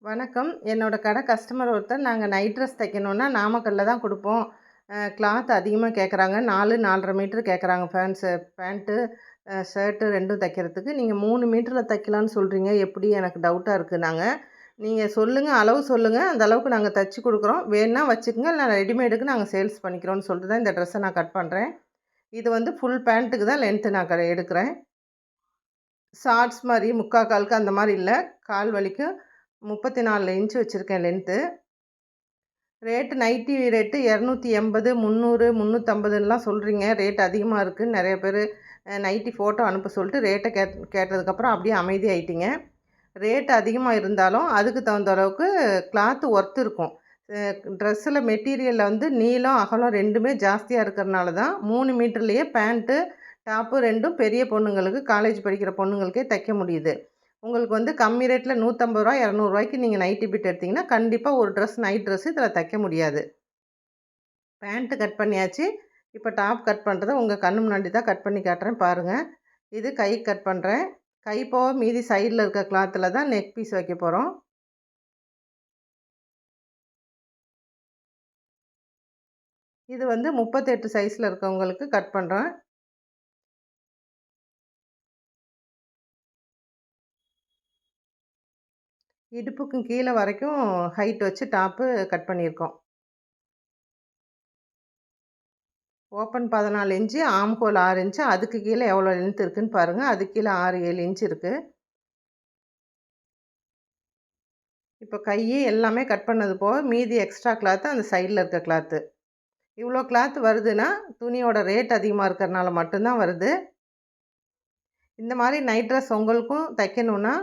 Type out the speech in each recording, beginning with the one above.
வணக்கம். என்னோட கடை கஸ்டமர் ஒருத்தர் நாங்க நைட் ட்ரெஸ் தைக்கணுன்னா நாமக்கல்ல தான் குடுப்போம். கிளாத் அதிகமா கேட்குறாங்க. 4, 4 1/2 மீட்டர் கேட்குறாங்க. பேண்ட்டு, ஷர்ட்டு 2ம் தைக்கிறதுக்கு. நீங்க 3 மீட்டர்ல தைக்கலான்னு சொல்றீங்க. எப்படி எனக்கு டவுட்டா இருக்குன்னாங்க. நீங்க சொல்லுங்க, அளவு சொல்லுங்க. அந்த அளவுக்கு நாங்க தச்சு குடுக்குறோம். வேணுனா வச்சுக்கங்க. இல்ல ரெடிமேடுக்கு நாங்க சேல்ஸ் பண்ணிக்கிறோம்னு சொல்லிட்டு தான் இந்த ட்ரெஸ்ஸ நான் கட் பண்றேன். இது வந்து ஃபுல் பேண்ட்டுக்கு தான் லென்த்து நான் எடுக்கிறேன். ஷார்ட்ஸ் மாரி முக்கா காலுக்கு அந்த மாரி இல்ல. கால் வலிக்கும் 34 இன்ச் வச்சிருக்கேன் லென்த்து. நைட்டி ரேட்டு 280, 300, 350ன்லாம் சொல்றீங்க. ரேட் அதிகமா இருக்குன்னு நெறைய பேரு நைட்டி ஃபோட்டோ அனுப்ப சொல்லிட்டு ரேட்ட கேட்டதுக்கப்புறம் அப்படியே அமைதியாயிட்டீங்க. ரேட் அதிகமா இருந்தாலும் அதுக்கு தகுந்த அளவுக்கு கிளாத் ஒர்த் இருக்கும். ட்ரெஸ்ஸில மெட்டீரியல்ல வந்து நீளம், அகலம் 2மே ஜாஸ்தியா இருக்கிறனால தான் 3 மீட்டர்லேயே பேண்ட்டு, டாப்பு 2ம் பெரிய பொண்ணுங்களுக்கு, காலேஜ் படிக்கிற பொண்ணுங்களுக்கே தைக்க முடியுது. உங்களுக்கு வந்து கம்மி ரேட்ல ரூ. 150, ரூ. 200க்கு நீங்க நைட்டி பிட் எடுத்தீங்கன்னா, கண்டிப்பா ஒரு ட்ரெஸ் நைட் ட்ரெஸ் இதில தைக்க முடியாது. பேண்ட் கட் பண்ணியாச்சு. இப்போ டாப் கட் பண்ணுறத உங்க கண்ணு முன்னாடி தான் கட் பண்ணி காட்டுறேன் பாருங்க. இது கை கட் பண்ணுறேன். கை போக மீதி சைடில இருக்க கிளாத்தில் தான் நெக் பீஸ் வைக்க போகிறோம். இது வந்து 38 சைஸில் இருக்கவங்களுக்கு கட் பண்ணுறேன். இடுப்புக்கும் கீழே வரைக்கும் ஹைட் வச்சு டாப்பு கட் பண்ணியிருக்கோம். ஓப்பன் 14 இன்ச்சு, ஆம் ஹோல் 6 இன்ச்சு. அதுக்கு கீழே எவ்வளோ லென்த் இருக்குன்னு பாருங்க. அதுக்கு கீழே 6, 7 இன்ச் இருக்கு. இப்போ எல்லாமே கட் பண்ணது போக மீதி எக்ஸ்ட்ரா கிளாத்து அந்த சைடில் இருக்க கிளாத்து. இவ்வளோ கிளாத் வருதுன்னா, துணியோட ரேட் அதிகமாக இருக்கிறனால மட்டும்தான் வருது. இந்த மாதிரி நைட் ட்ரெஸ் உங்களுக்கும் தைக்கணுன்னா,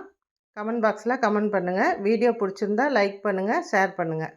கமெண்ட் பாக்ஸில் கமெண்ட் பண்ணுங்கள். வீடியோ பிடிச்சிருந்தா லைக் பண்ணுங்கள், ஷேர் பண்ணுங்கள்.